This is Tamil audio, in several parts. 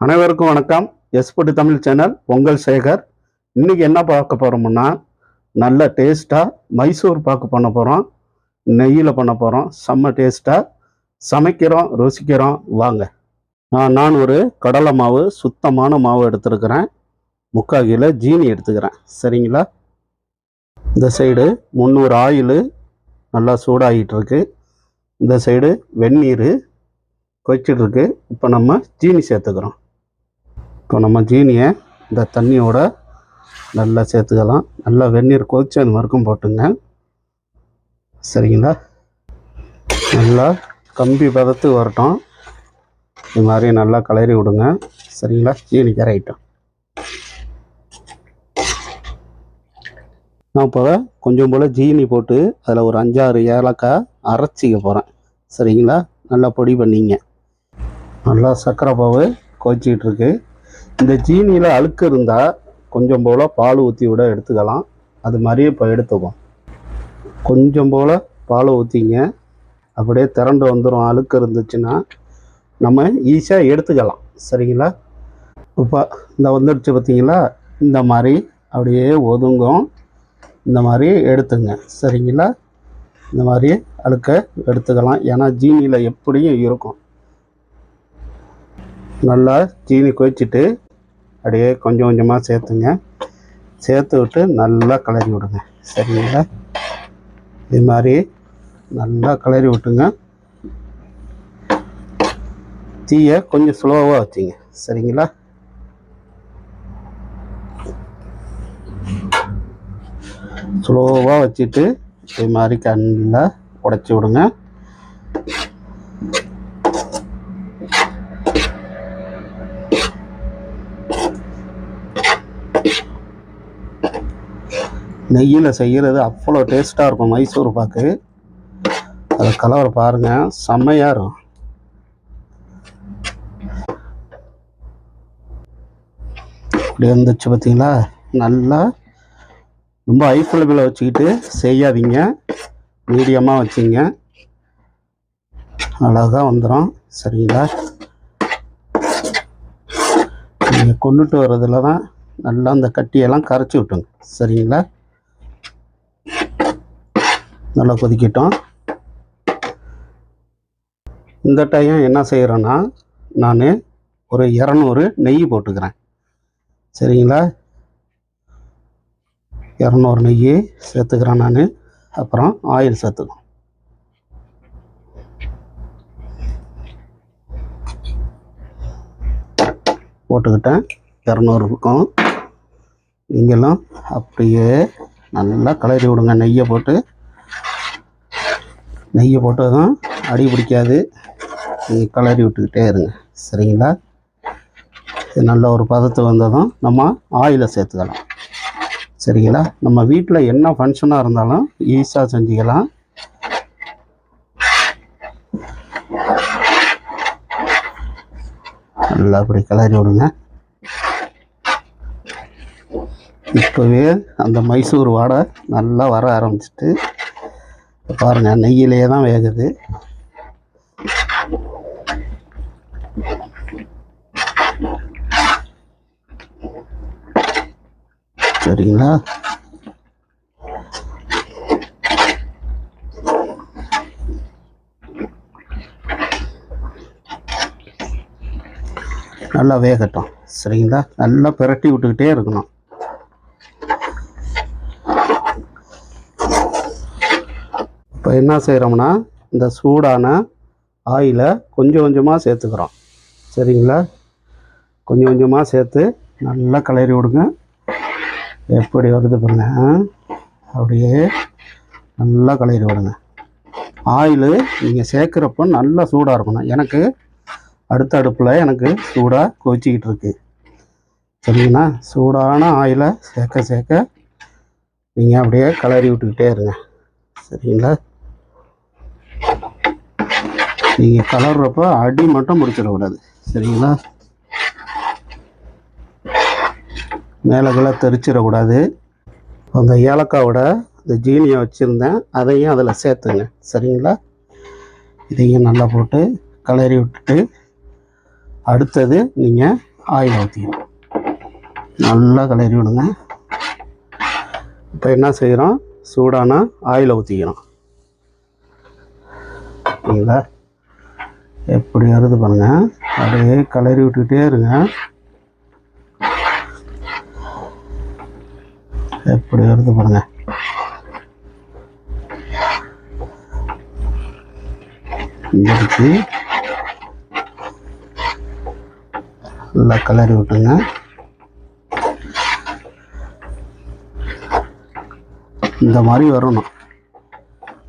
அனைவருக்கும் வணக்கம். எஸ்போர்ட் தமிழ் சேனல் உங்கள் சேகர். இன்னைக்கு என்ன பார்க்க போறோம்னா, நல்ல டேஸ்டா மைசூர் பாக்கு பண்ண போறோம். நெய்யில் பண்ண போறோம். செம்ம டேஸ்டா சமைக்கிறோம், ருசிக்கிறோம். வாங்க. நான் ஒரு கடலை மாவு, சுத்தமான மாவு எடுத்துருக்கிறேன். 3/4 கிலோ ஜீனி எடுத்துக்கிறேன். சரிங்களா? இந்த சைடு 300 ஆயில் நல்லா சூடாகிட்டு இருக்கு. இந்த சைடு வெந்நீர் கொதிச்சிட்டு இருக்கு. இப்போ நம்ம ஜீனி சேர்த்துக்கிறோம். இப்போ நம்ம ஜீனியை இந்த தண்ணியோட நல்லா சேர்த்துக்கலாம். நல்லா வெந்நீர் கொதிச்சு அந்த வரைக்கும் போட்டுங்க. சரிங்களா? நல்லா கம்பி பதத்து வரட்டும். இது மாதிரி நல்லா கிளறி விடுங்க. சரிங்களா? ஜீனி கரையிட்டோம். நான் இப்போ கொஞ்சம் போல் ஜீனி போட்டு அதில் ஒரு 5-6 ஏலக்காய் அரைச்சிக்க போகிறேன். சரிங்களா? நல்லா பொடி பண்ணிங்க. நல்லா சர்க்கரை பாவு கொதிச்சிக்கிட்டு இருக்கு. இந்த ஜீனியில் அழுக்கு இருந்தால் கொஞ்சம் போல் பால் ஊற்றி விட எடுத்துக்கலாம். அது மாதிரியே இப்போ எடுத்துக்குவோம். கொஞ்சம் போல் பால் ஊற்றிங்க. அப்படியே திரண்டு வந்துடும். அழுக்கு இருந்துச்சுன்னா நம்ம ஈஸியாக எடுத்துக்கலாம். சரிங்களா? இப்போ இந்த வந்துடுச்சு பார்த்தீங்களா? இந்த மாதிரி அப்படியே ஒதுங்கும். இந்த மாதிரி எடுத்துங்க. சரிங்களா? இந்த மாதிரி அழுக்க எடுத்துக்கலாம். ஏன்னா ஜீனியில் எப்படியும் இருக்கும். நல்லா ஜீனி கொதிச்சுட்டு அப்படியே கொஞ்சம் கொஞ்சமாக சேர்த்துங்க. சேர்த்து விட்டு நல்லா கிளறி விடுங்க. சரிங்களா? இது மாதிரி நல்லா கிளறி விட்டுங்க. தீயை கொஞ்சம் ஸ்லோவாக வச்சுங்க. சரிங்களா? ஸ்லோவாக வச்சுட்டு இது மாதிரி நல்லா உடைச்சி விடுங்க. நெய்யில் செய்கிறது அவ்வளோ டேஸ்ட்டாக இருக்கும் மைசூர் பாக்கு. அதை கலவரை பாருங்கள், செம்மையாக இருக்கும். இப்படி வந்துச்சு பார்த்தீங்களா? நல்லா ரொம்ப ஹை ஃப்ளேமில் வச்சுக்கிட்டு செய்யாதீங்க, மீடியமாக வச்சுங்க. அழகாக வந்துடும். சரிங்களா? நீங்கள் கொண்டுட்டு வர்றதுல தான் நல்லா அந்த கட்டியெல்லாம் கரைச்சி விட்டுங்க. சரிங்களா? நல்லா கொதிக்கட்டும். இந்த டைம் என்ன செய்கிறேன்னா, நான் ஒரு 200 நெய் போட்டுக்கிறேன். சரிங்களா? 200 நெய் சேர்த்துக்கிறேன் நான். அப்புறம் ஆயில் சேர்த்துக்கிறேன். போட்டுக்கிட்டேன். 200 இருக்கும். நீங்களும் அப்படியே நல்லா கிளறி விடுங்க. நெய்யை போட்டு தான் அடி பிடிக்காது. நீங்கள் கிளறி விட்டுக்கிட்டே இருங்க. சரிங்களா? இது நல்ல ஒரு பதத்து வந்ததும் நம்ம ஆயிலை சேர்த்துக்கலாம். சரிங்களா? நம்ம வீட்டில் என்ன ஃபங்க்ஷனாக இருந்தாலும் ஈஸியாக செஞ்சுக்கலாம். நல்லா அப்படி கிளறி விடுங்க. இப்போவே அந்த மைசூர் வாடை நல்லா வர ஆரம்பிச்சிட்டு பாருங்கள், நெய்யிலேயே தான் வேகுது. சரிங்களா? நல்லா வேகட்டும். சரிங்களா? நல்லா பிரட்டி விட்டுக்கிட்டே இருக்கணும். இப்போ என்ன செய்கிறோம்னா, இந்த சூடான ஆயிலை கொஞ்சம் கொஞ்சமாக சேர்த்துக்கிறோம். சரிங்களா? கொஞ்சம் கொஞ்சமாக சேர்த்து நல்லா கிளறி விடுங்க. எப்படி வருது பாருங்க. அப்படியே நல்லா கிளறி விடுங்க. ஆயில் நீங்கள் சேர்க்குறப்ப நல்லா சூடாக இருக்கணும். எனக்கு அடுத்த அடுப்பில் எனக்கு சூடாக கொதிச்சிக்கிட்டு இருக்கு. சரிங்களா? சூடான ஆயிலை சேர்க்க நீங்கள் அப்படியே கிளறி விட்டுக்கிட்டே இருங்க. சரிங்களா? நீங்கள் கலர்றப்ப அடி மட்டும் முடிச்சிடக்கூடாது. சரிங்களா? மேலே கீழே தெரிச்சிடக்கூடாது. அந்த ஏலக்காவோட இந்த ஜீனியை வச்சுருந்தேன், அதையும் அதில் சேர்த்துங்க. சரிங்களா? இதையும் நல்லா போட்டு கிளறி விட்டுட்டு அடுத்தது நீங்கள் ஆயில் ஊற்றிக்கணும். நல்லா கிளறி விடுங்க. இப்போ என்ன செய்கிறோம், சூடான ஆயிலை ஊற்றிக்கிறோம். சரிங்களா, எப்படி வருது பாருங்கள். அப்படியே கிளறி விட்டுக்கிட்டே இருங்க. எப்படி வருது பாருங்கள். இன்றைக்கு நல்லா கிளறி விட்டுங்க. இந்த மாதிரி வரணும்.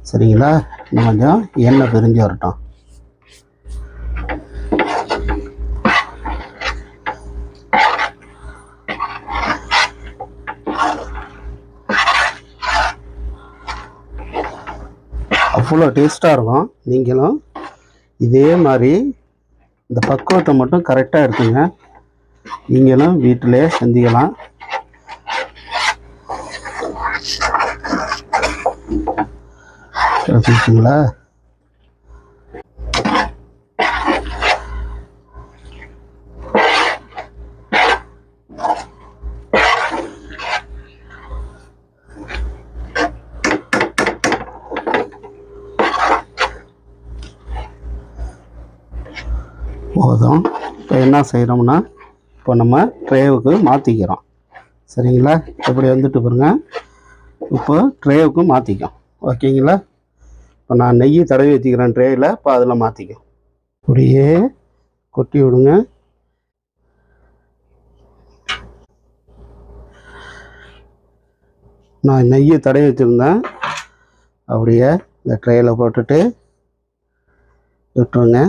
சரிங்களா, இன்னும் கொஞ்சம் எண்ணெய் பிரிஞ்சு வரட்டும். அவ்வளோ டேஸ்ட்டாக இருக்கும். நீங்களும் இதே மாதிரி இந்த பக்குவத்தை மட்டும் கரெக்டாக எடுத்துங்க. நீங்களும் வீட்டிலே செஞ்சுக்கலாம். வச்சுக்கிங்களா, போதும். இப்போ என்ன செய்கிறோம்னா, இப்போ நம்ம ட்ரேவுக்கு மாற்றிக்கிறோம். சரிங்களா, எப்படி வந்துட்டு பாருங்க. இப்போ ட்ரேவுக்கு மாற்றிக்கும். ஓகேங்களா, இப்போ நான் நெய் தடவி வச்சுக்கிறேன் ட்ரேயில். இப்போ அதில் மாற்றிக்கும். அப்படியே கொட்டி விடுங்க. நான் நெய்யை தடவி வச்சுருந்தேன். அப்படியே இந்த ட்ரேயில் போட்டுட்டு விட்டுருங்க.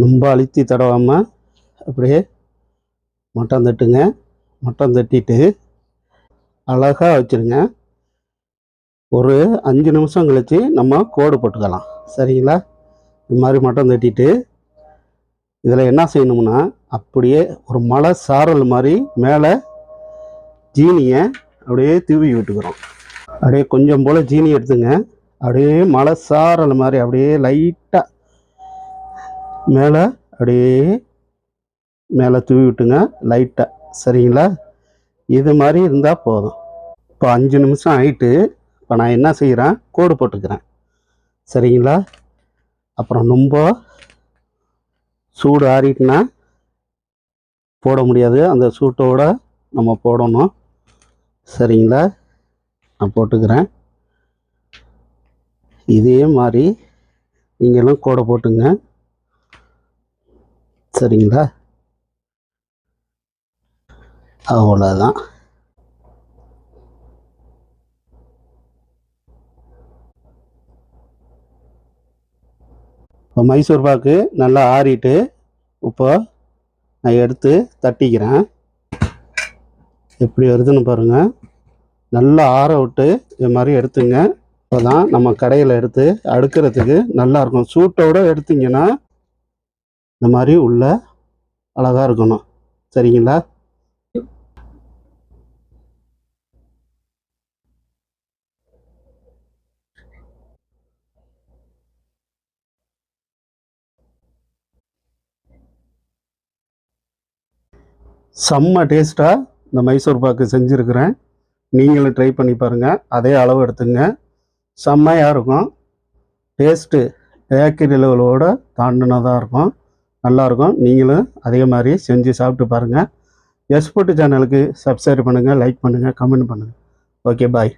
ரொம்ப அழுத்தி தடவாமல் அப்படியே மட்டம் தட்டுங்க. மட்டம் தட்டிட்டு அழகாக வச்சுருங்க. ஒரு 5 நிமிஷம் கழித்து நம்ம கோடு போட்டுக்கலாம். சரிங்களா, இது மாதிரி மட்டம் தட்டிட்டு இதில் என்ன செய்யணும்னா, அப்படியே ஒரு மலை சாரல் மாதிரி மேலே ஜீனியை அப்படியே தூவி விட்டுக்கிறோம். அப்படியே கொஞ்சம் போல் ஜீனி எடுத்துங்க. அப்படியே மலை சாரல் மாதிரி அப்படியே லைட்டாக மேலே அப்படியே மேலே தூவி விட்டுங்க லைட்டாக. சரிங்களா, இது மாதிரி இருந்தால் போதும். இப்போ 5 நிமிஷம் ஆகிட்டு இப்போ நான் என்ன செய்கிறேன், கோடு போட்டுக்கிறேன். சரிங்களா, அப்புறம் ரொம்ப சூடு ஆறிட்டுனா போட முடியாது. அந்த சூட்டோடு நம்ம போடணும். சரிங்களா, நான் போட்டுக்கிறேன். இதே மாதிரி நீங்களும் கோடை போட்டுங்க. சரிங்களா, அவ்வளோதான். இப்போ மைசூர் பாக்கு நல்லா ஆறிட்டு இப்போ நான் எடுத்து தட்டிக்கிறேன். எப்படி வருதுன்னு பாருங்கள். நல்லா ஆற விட்டு இது மாதிரி எடுத்துங்க. அப்போ தான் நம்ம கடையில் எடுத்து அடுக்கிறதுக்கு நல்லாயிருக்கும். சூட்டோடு எடுத்திங்கன்னா இந்த மாதிரி உள்ள அழகாக இருக்கணும். சரிங்களா, செம்ம டேஸ்ட்டாக இந்த மைசூர் பாக்கு செஞ்சுருக்கிறேன். நீங்களும் ட்ரை பண்ணி பாருங்கள். அதே அளவு எடுத்துங்க. செம்மையாக இருக்கும். டேஸ்ட்டு பேக்கரி லெவலோட தாண்டினதாக இருக்கும். நல்லாயிருக்கும். நீங்களும் அதே மாதிரி செஞ்சு சாப்பிட்டு பாருங்கள். எஸ்போர்ட் சேனலுக்கு சப்ஸ்கிரைப் பண்ணுங்கள், லைக் பண்ணுங்கள், கமெண்ட் பண்ணுங்கள். ஓகே, பாய்.